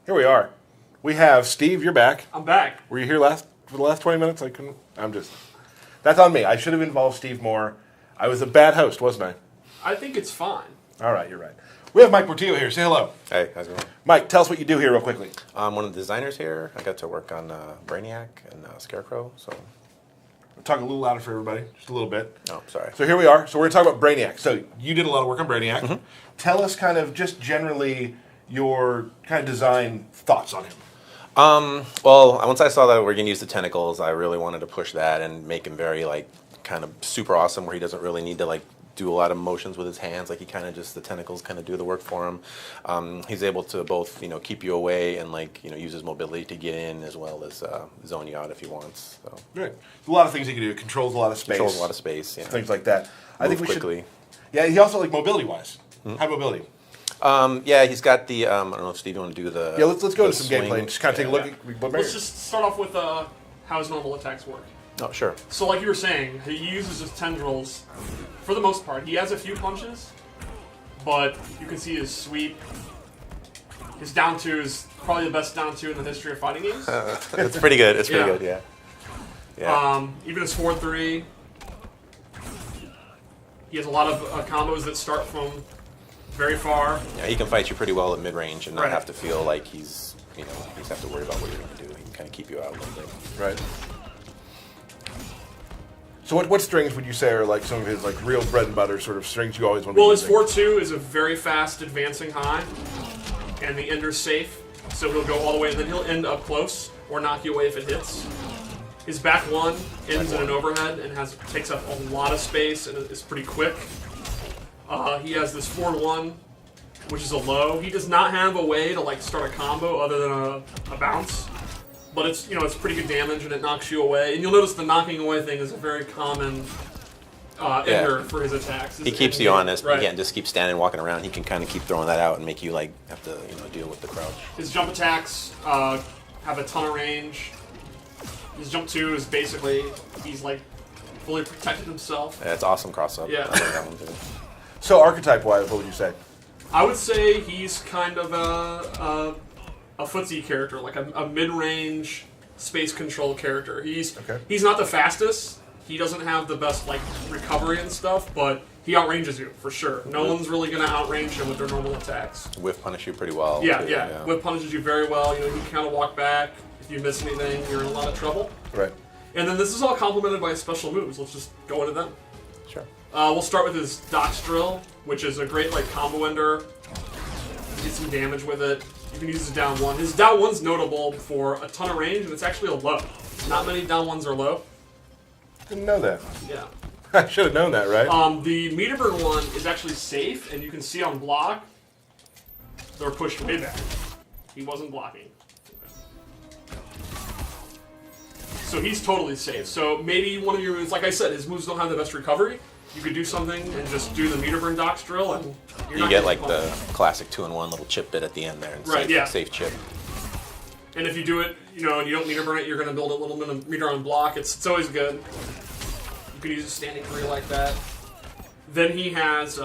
Here we are. We have Steve. You're back. I'm back. Were you here for the last 20 minutes? I couldn't. That's on me. I should have involved Steve more. I was a bad host, wasn't I think it's fine. I? All right, you're right. We have Mike Portillo here. Say hello. Hey, how's it going? Mike, tell us what you do here real quickly. I'm one of the designers here. I got to work on Brainiac and Scarecrow, so... Talk a little louder for everybody, just a little bit. Oh, sorry. So here we are. So we're going to talk about Brainiac. So you did a lot of work on Brainiac. Mm-hmm. Tell us kind of just generally your kind of design thoughts on him. Well, once I saw that we're going to use the tentacles, I really wanted to push that and make him very, like, kind of super awesome, where he doesn't really need to, like, do a lot of motions with his hands. Like, he kind of just, the tentacles kind of do the work for him. He's able to both, keep you away and, like, use his mobility to get in, as well as zone you out if he wants. So. Right. A lot of things he can do. Controls a lot of space. Controls a lot of space, yeah. Things like that. I think we quickly. should... Yeah, he also, like, mobility-wise. Mm-hmm. High mobility. Yeah, he's got the, I don't know if Steve, you want to do the... Yeah, let's go into some swing. gameplay and just kind of take a look at... Let's just start off with how his normal attacks work. Oh, sure. So like you were saying, he uses his tendrils for the most part. He has a few punches, but you can see his sweep. His down two is probably the best down two in the history of fighting games. It's pretty good. It's pretty good, yeah. Even his 4-3. He has a lot of combos that start from very far. Yeah, he can fight you pretty well at mid-range and not have to feel like he's, you just have to worry about what you're going to do. He can kind of keep you out a little bit. Right. So what strings would you say are like some of his like real bread and butter sort of strings you always want to be using? Well, his 4-2 is a very fast advancing high, and the ender's safe, so he'll go all the way, and then he'll end up close or knock you away if it hits. His back one ends in an overhead and takes up a lot of space and is pretty quick. He has this 4-1, which is a low. He does not have a way to like start a combo other than a bounce. But it's it's pretty good damage and it knocks you away. And you'll notice the knocking away thing is a very common ender for his attacks. He keeps you honest, but he can't just keep standing, walking around. He can kind of keep throwing that out and make you like have to deal with the crouch. His jump attacks have a ton of range. His jump 2 is basically he's like fully protected himself. Yeah, it's awesome cross up. Yeah. I like that one too. So archetype wise, what would you say? I would say he's kind of a footsie character, like a mid-range space control character. He's not the fastest. He doesn't have the best like recovery and stuff, but he outranges you for sure. No one's really going to outrange him with their normal attacks. Whiff punish you pretty well. Yeah. Whiff punishes you very well. You can kind of walk back. If you miss anything, you're in a lot of trouble. Right. And then this is all complemented by special moves. Let's just go into them. Sure. We'll start with his Dox Drill, which is a great like combo ender. Get some damage with it. You can use his down one. His down one's notable for a ton of range, and it's actually a low. Not many down ones are low. Didn't know that. Yeah. I should have known that, right? The meter burn one is actually safe, and you can see on block, they're pushed way back. He wasn't blocking. So he's totally safe. So maybe one of your moves, like I said, his moves don't have the best recovery. You could do something and just do the meter burn Dox Drill, and you get like the classic 2-in-1 little chip bit at the end there. And safe chip. And if you do it, and you don't meter burn it, you're going to build a little meter on block. It's always good. You can use a standing 3 like that. Then he has...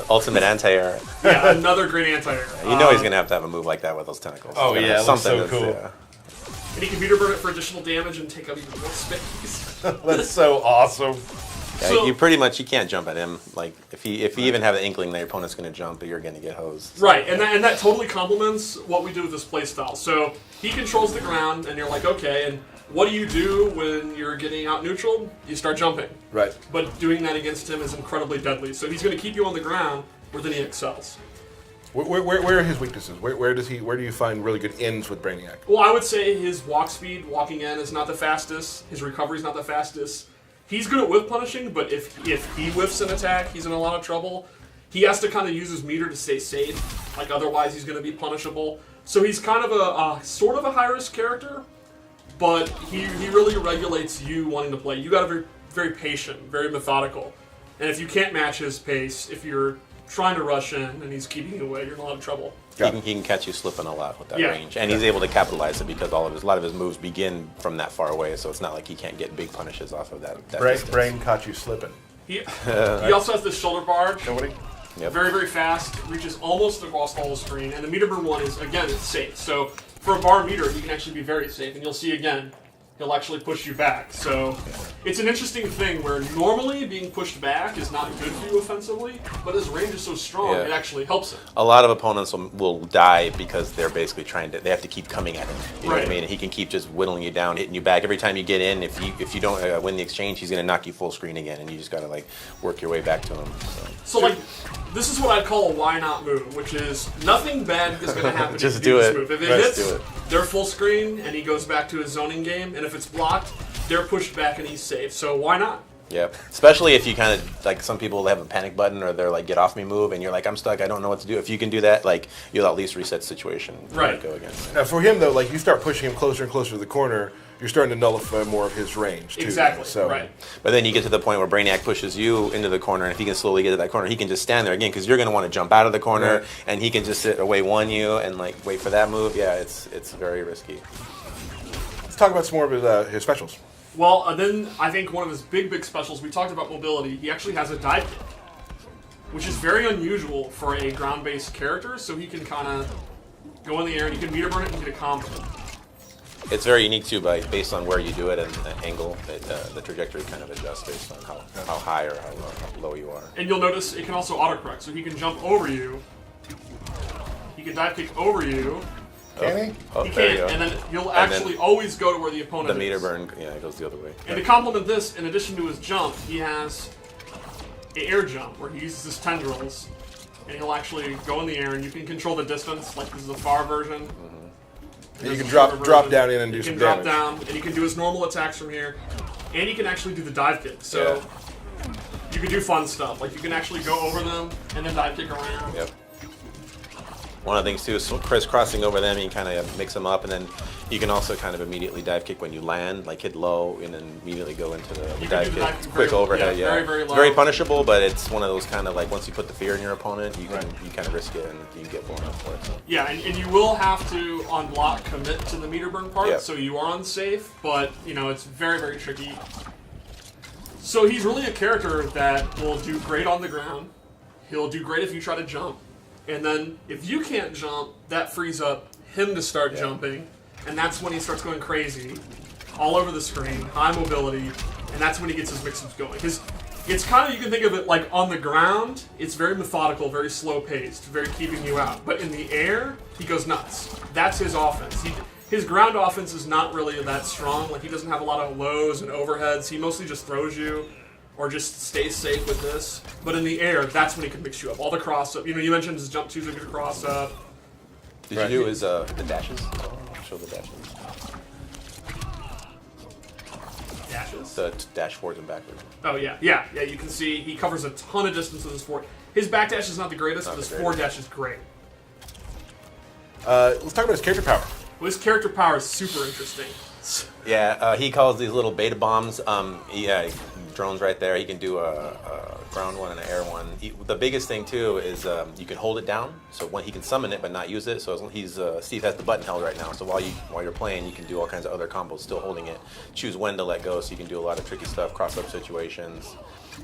ultimate anti-air. Yeah, another great anti-air. He's going to have a move like that with those tentacles. Oh yeah, something so cool. And he can meter burn it for additional damage and take up even more space. That's so awesome. Yeah, so, you can't jump at him. Like if you even have an inkling that your opponent's going to jump, you're going to get hosed. Right, and that totally complements what we do with this playstyle. So he controls the ground, and you're like, okay, and what do you do when you're getting out neutral? You start jumping. Right. But doing that against him is incredibly deadly. So he's going to keep you on the ground, where then he excels. Where are his weaknesses? Where do you find really good ends with Brainiac? Well, I would say his walk speed, walking in, is not the fastest. His recovery is not the fastest. He's good at whiff punishing, but if he whiffs an attack, he's in a lot of trouble. He has to kind of use his meter to stay safe. Like otherwise, he's going to be punishable. So he's kind of a sort of a high risk character, but he really regulates you wanting to play. You got to be very patient, very methodical, and if you can't match his pace, if you're trying to rush in and he's keeping you away, you're in a lot of trouble. He can catch you slipping a lot with that range, and he's able to capitalize it because a lot of his moves begin from that far away. So it's not like he can't get big punishes off of that. Brain caught you slipping. He also has the shoulder barge. Nobody? Yep. Very, very fast. Reaches almost across all the screen. And the meter burn one is, again, it's safe. So for a bar meter, he can actually be very safe. And you'll see, again, he'll actually push you back. So it's an interesting thing where normally being pushed back is not good for you offensively, but his range is so strong, it actually helps him. A lot of opponents will die because they're basically they have to keep coming at him. You know what I mean? And he can keep just whittling you down, hitting you back. Every time you get in, if you don't win the exchange, he's going to knock you full screen again, and you just got to like work your way back to him. So like, this is what I'd call a why not move, which is nothing bad is going to happen. Just if you do this it. Move. If it Just hits, do it. they're full screen, and he goes back to his zoning game, and if it's blocked, they're pushed back and he's safe. So why not? Yeah, especially if you kind of, like some people have a panic button or they're like, get off me move, and you're like, I'm stuck, I don't know what to do. If you can do that, like, you'll at least reset the situation. Right. Go against. Now, for him, though, like, you start pushing him closer and closer to the corner, you're starting to nullify more of his range, too. Exactly, So, right. But then you get to the point where Brainiac pushes you into the corner, and if he can slowly get to that corner, he can just stand there again, because you're going to want to jump out of the corner, and he can just sit away one you and, like, wait for that move. Yeah, it's very risky. Let's talk about some more of his specials. Well, then I think one of his big specials, we talked about mobility, he actually has a dive kick, which is very unusual for a ground-based character, so he can kind of go in the air and you can meter burn it and get a combo. It's very unique, too, based on where you do it and the angle, the trajectory kind of adjusts based on how high or how low you are. And you'll notice it can also autocorrect, so he can jump over you, he can dive kick over you. Can he? Oh, He there you can't, go. and then you'll actually always go to where the opponent The is. meter burn, yeah, it goes the other way. And to complement this, in addition to his jump, he has an air jump where he uses his tendrils, and he'll actually go in the air, and you can control the distance, like this is the far version. And you can drop down in and do some damage. You can drop down, and you can do his normal attacks from here, and you can actually do the dive kick. So you can do fun stuff, like you can actually go over them and then dive kick around. Yep. One of the things too is crisscrossing over them, you kind of mix them up, and then you can also kind of immediately dive kick when you land, like hit low, and then immediately go into the dive kick. Quick overhead, Very, very it's low. very punishable, but it's one of those kind of like once you put the fear in your opponent, you kind of risk it and you can get blown up for it. So. Yeah, and you will have to on block commit to the meter burn part, so you are unsafe, but you know it's very, very tricky. So he's really a character that will do great on the ground. He'll do great if you try to jump. And then, if you can't jump, that frees up him to start jumping, and that's when he starts going crazy, all over the screen, high mobility, and that's when he gets his mix-ups going. It's kind of, you can think of it like on the ground, it's very methodical, very slow-paced, very keeping you out. But in the air, he goes nuts. That's his offense. His ground offense is not really that strong. Like, he doesn't have a lot of lows and overheads. He mostly just throws you. Or just stay safe with this. But in the air, that's when he can mix you up. All the cross-up. You know, you mentioned his jump 2's a good cross-up. Did you do his the dashes? Show the dashes. Dashes? The dash forwards and backwards. Oh, yeah. Yeah, you can see he covers a ton of distance with his forward. His back dash is not the greatest, but his forward dash is great. Let's talk about his character power. Well, his character power is super interesting. Yeah, he calls these little beta bombs. Drones right there. He can do a ground one and an air one. The biggest thing too is you can hold it down, so when he can summon it but not use it. So Steve has the button held right now. So while you're playing, you can do all kinds of other combos still holding it. Choose when to let go, so you can do a lot of tricky stuff, cross-up situations,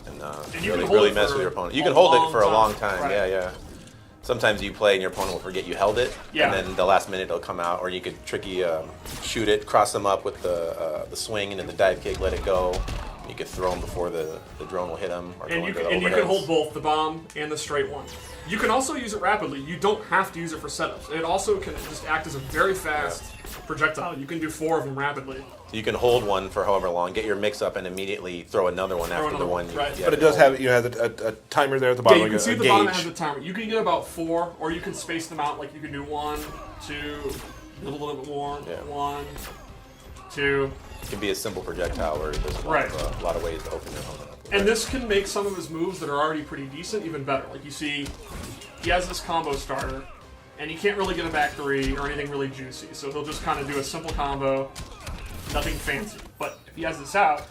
and really mess with your opponent. You can hold it for a long time. Right. Yeah. Sometimes you play and your opponent will forget you held it, and then the last minute it'll come out. Or you could tricky shoot it, cross them up with the swing and then the dive kick, let it go. You could throw them before the drone will hit them. Or and you can hold both the bomb and the straight one. You can also use it rapidly. You don't have to use it for setups. It also can just act as a very fast projectile. You can do 4 of them rapidly. You can hold one for however long, get your mix up, and immediately throw another one after the one. Right. But it does have a timer there at the bottom. Yeah, you can see at the bottom it has a timer. You can get about 4, or you can space them out. Like you can do 1, 2, a little bit more. 1, 2. It can be a simple projectile where there's a lot of ways to open your opponent up. And this can make some of his moves that are already pretty decent even better. Like you see, he has this combo starter, and he can't really get a back 3 or anything really juicy. So he'll just kind of do a simple combo, nothing fancy. But if he has this out,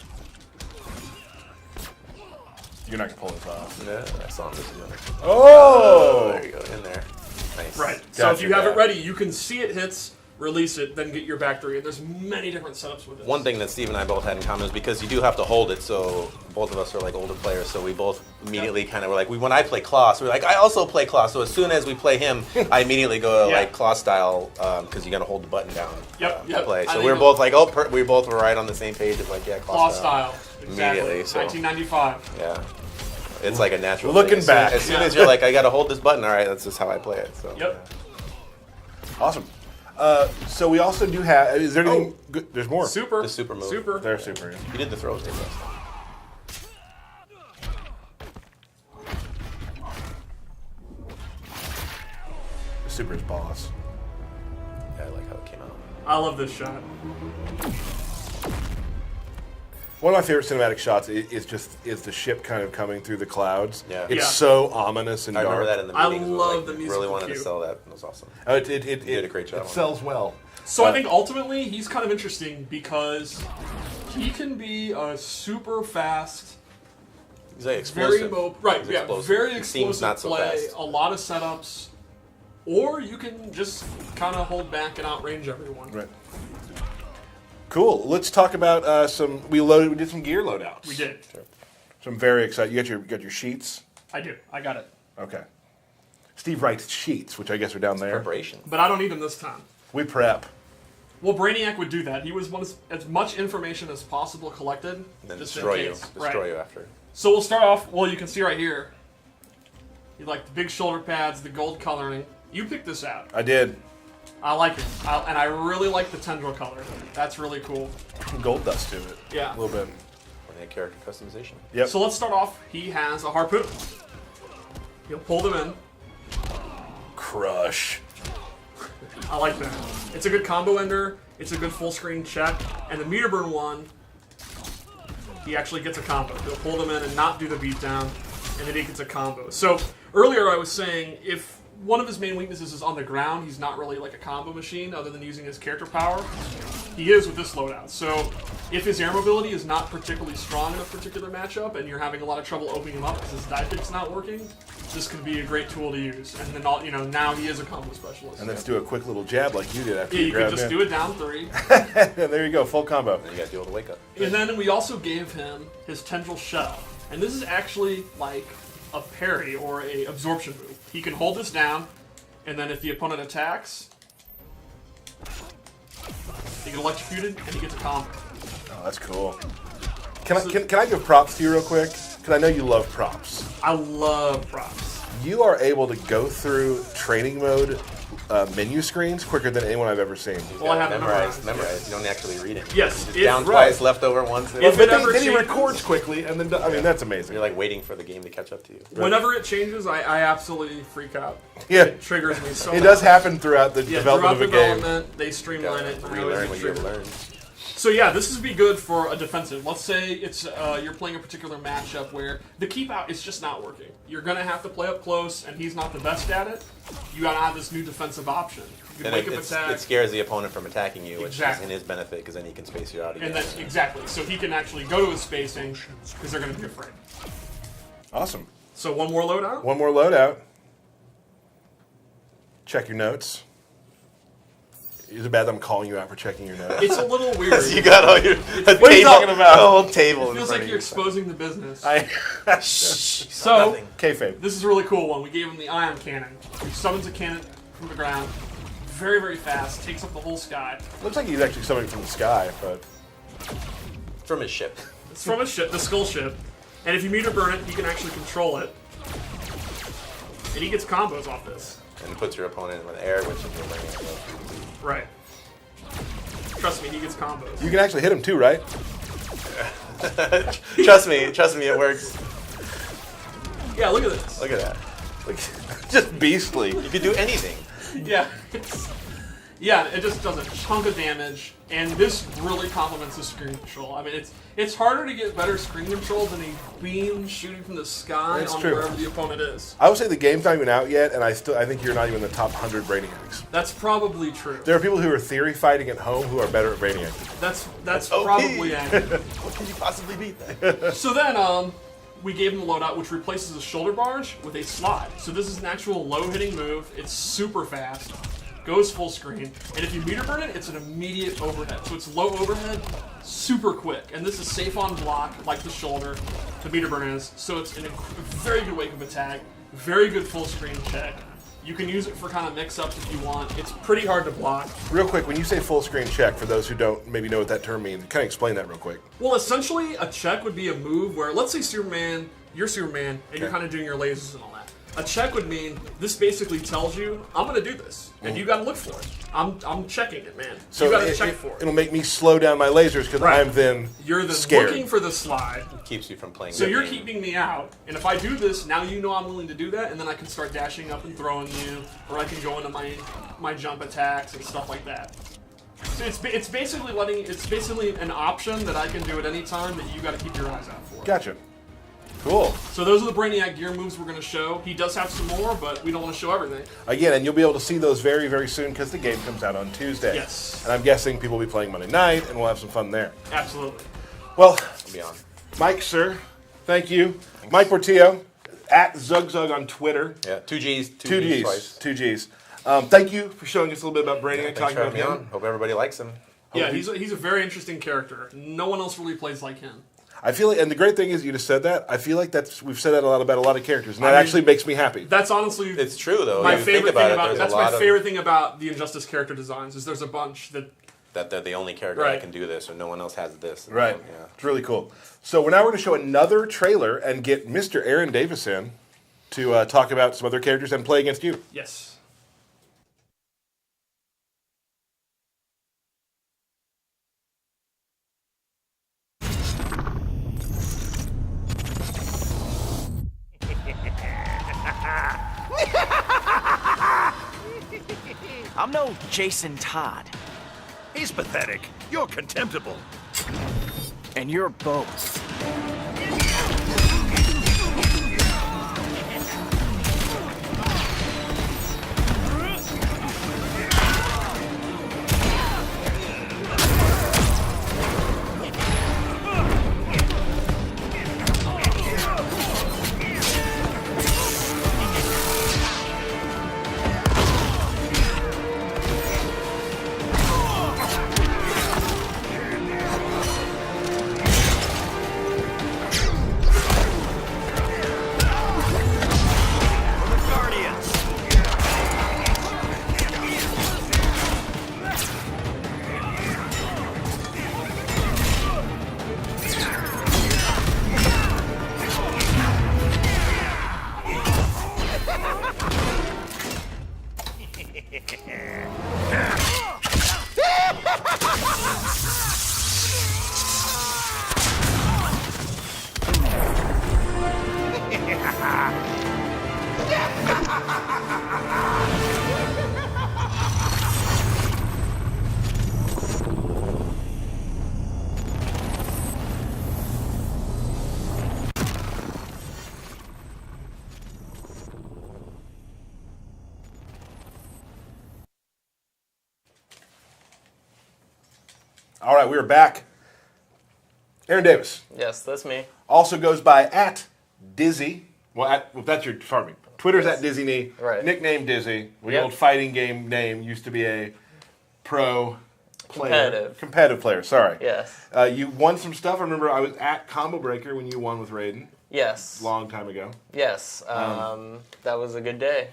you're not gonna pull this off. Yeah, I saw him just doing it. Oh! There you go, in there. Nice. Right. So if you have it ready, you can see it hits release it, then get your back 3. And there's many different setups with it. One thing that Steve and I both had in common is because you do have to hold it, so both of us are like older players, so we both immediately kind of were like, when I play Kloss, we're like, I also play Kloss, so as soon as we play him, I immediately go to like Kloss style, because you got to hold the button down to play. So we were both like, we both were right on the same page of like, yeah, Kloss style. Exactly. Immediately. So, 1995. Yeah. It's like a natural Looking thing. back. As soon as you're like, I got to hold this button, all right, that's just how I play it. So. Yep. Awesome. So we also do have. Is there anything? Good? There's more. Super. The super move. Super. They're super. Yeah. You did the throws, didn't you? The super's boss. Yeah, I like how it came out. I love this shot. One of my favorite cinematic shots is the ship kind of coming through the clouds. Yeah. It's Yeah. so ominous and I dark. remember that in the I meetings. It was love like, the music really from wanted to Q. sell that. It was awesome. It did a great job It on sells well. So I think ultimately he's kind of interesting because he can be a super fast, He's like very explosive. right, He's yeah, explosive. very He seems explosive not so play, fast. a lot of setups, or you can just kind of hold back and outrange everyone. Right. Cool. Let's talk about some. We did some gear loadouts. We did. So I'm very excited. You got your sheets. I do. I got it. Okay. Steve writes sheets, which I guess are down there. Preparation. But I don't need them this time. We prep. Well, Brainiac would do that. He was want as much information as possible collected. And then just destroy in you. case. Destroy Right. you after. So we'll start off. Well, you can see right here. You like the big shoulder pads, the gold coloring. You picked this out. I did. I like it, and I really like the tendril color. That's really cool. Gold dust to it. Yeah. A little bit. When they had character customization. Yep. So let's start off. He has a harpoon. He'll pull them in. Crush. I like that. It's a good combo ender. It's a good full screen check. And the meter burn one, he actually gets a combo. He'll pull them in and not do the beatdown, and then he gets a combo. So earlier I was saying if one of his main weaknesses is on the ground, he's not really like a combo machine other than using his character power. He is with this loadout. So if his air mobility is not particularly strong in a particular matchup and you're having a lot of trouble opening him up because his die pick's not working, this could be a great tool to use. And then now he is a combo specialist. And let's do a quick little jab like you did after Yeah, you you can grabbed just in. do it down 3. There you go, full combo. And you got to deal with the wake up. And then we also gave him his tendril shell. And this is actually like a parry or a absorption move. He can hold this down, and then if the opponent attacks, he get electrocuted, and he gets a combo. Oh, that's cool. Can I give props to you real quick? Because I know you love props. I love props. You are able to go through training mode menu screens quicker than anyone I've ever seen. Well, I have it memorized. Memorized. You don't actually read it. Yes, Just if- down right. twice, left over once. If But it ever then he changes- records quickly, and then that's amazing. You're like waiting for the game to catch up to you. Whenever it changes, I absolutely freak out. Yeah, It triggers me so it much. does happen throughout the Yeah, development throughout of a game. development, they streamline it. And I always Relearn get what you have triggered. learned. So yeah, this would be good for a defensive. Let's say it's you're playing a particular matchup where the keep out is just not working. You're gonna have to play up close, and he's not the best at it. You gotta have this new defensive option. You can And wake up attack, it scares the opponent from attacking you, which Exactly. is in his benefit because then he can space you out again. and then exactly. So he can actually go to his spacing because they're gonna be afraid. Awesome. So one more loadout. One more loadout. Check your notes. Is it bad that I'm calling you out for checking your notes? It's a little weird. you got all your What are you talking about? A whole table. It in feels front like of you're you. exposing the business. Shh. So Nothing. Kayfabe. this is a really cool one. We gave him the ion cannon. He summons a cannon from the ground, very very fast, takes up the whole sky. Looks like he's actually something from the sky, but From his ship. It's from a ship, the skull ship, and if you meter burn it, he can actually control it, and he gets combos off this. And puts your opponent with air, which is your Brainiac move. Right. Trust me, he gets combos. you can actually hit him too, right? Trust me, it works. Yeah, look at this. Look at that. Like, just beastly. You could do anything. Yeah. Yeah, it just does a chunk of damage, and this really complements the screen control. I mean, it's harder to get better screen control than a beam shooting from the sky That's on true. wherever the opponent is. I would say the game's not even out yet, and I think you're not even in the top 100 Brainiacs. That's probably true. There are people who are theory fighting at home who are better at Brainiac. That's OP. probably accurate. What can you possibly beat that? So then, we gave him the loadout, which replaces a shoulder barge with a slide. So this is an actual low-hitting move. It's super fast. goes full screen, and if you meter burn it, it's an immediate overhead. So it's low overhead, super quick, and this is safe on block, like the shoulder, the meter burn is. So it's a very good wake-up attack, very good full screen check. You can use it for kind of mix-ups if you want. It's pretty hard to block. Real quick, when you say full screen check, for those who don't maybe know what that term means, kind of explain that real quick. Well, essentially, a check would be a move where, let's say you're Superman, and you're kind of doing your lasers and all that. A check would mean this basically tells you, I'm going to do this, and you got to look for it. I'm checking it, man. So you got to check for it. It'll make me slow down my lasers because I'm then You're then scared. looking for the slide. It keeps you from playing. So you're keeping me out, and if I do this, now you know I'm willing to do that, and then I can start dashing up and throwing you, or I can go into my jump attacks and stuff like that. So it's basically an option that I can do at any time that you got to keep your eyes out for. Gotcha. Cool. So those are the Brainiac gear moves we're going to show. He does have some more, but we don't want to show everything. Again, and you'll be able to see those very, very soon because the game comes out on Tuesday. Yes. And I'm guessing people will be playing Monday night, and we'll have some fun there. Absolutely. Well, I'll be on. Mike, sir, thank you. Thanks. Mike Portillo, at ZugZug on Twitter. Yeah, 2Gs. 2Gs. Twice. 2Gs. Thank you for showing us a little bit about Brainiac, Thanks talking for about having me him. on. Hope everybody likes him. Yeah, he's a very interesting character. No one else really plays like him. I feel like, and the great thing is you just said that. I feel like we've said that a lot about a lot of characters, and that actually makes me happy. That's honestly It's true though. my If you think favorite thing about it, that's my favorite thing about the Injustice character designs is there's a bunch that they're the only character that can do this, or no one else has this. Right. Yeah. It's really cool. So we're going to show another trailer and get Mr. Aaron Davis in to talk about some other characters and play against you. yes. I'm no Jason Todd. He's pathetic. You're contemptible. And you're both. All right, we are back. Aaron Davis Yes, that's me. also goes by at Dizzy. Well, that's your pardon me. Twitter's at Dizzy Knee. Right. Nickname Dizzy. The Yep. old fighting game name used to be a pro player. Competitive. Player, sorry. Yes. You won some stuff. I remember I was at Combo Breaker when you won with Raiden. Yes. Long time ago. Yes. That was a good day.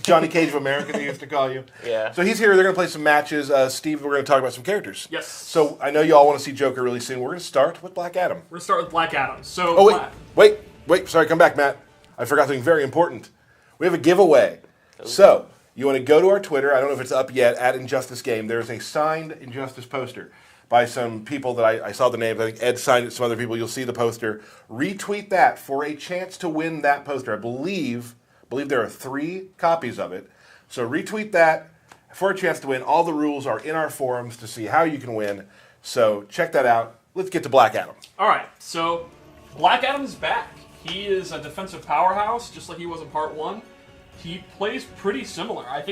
Johnny Cage of America, they used to call you. Yeah. So he's here. They're going to play some matches. Steve, we're going to talk about some characters. Yes. So I know you all want to see Joker really soon. We're going to start with Black Adam. We're gonna start with Black Adam. So Oh, wait. Sorry, come back, Matt. I forgot something very important. We have a giveaway. So you want to go to our Twitter. I don't know if it's up yet, at Injustice Game. There's a signed Injustice poster by some people that I saw the names. I think Ed signed it, some other people. You'll see the poster. Retweet that for a chance to win that poster. I believe there are 3 copies of it. So retweet that for a chance to win. All the rules are in our forums to see how you can win. So check that out. Let's get to Black Adam. All right, so Black Adam's back. He is a defensive powerhouse, just like he was in Part 1. He plays pretty similar. I think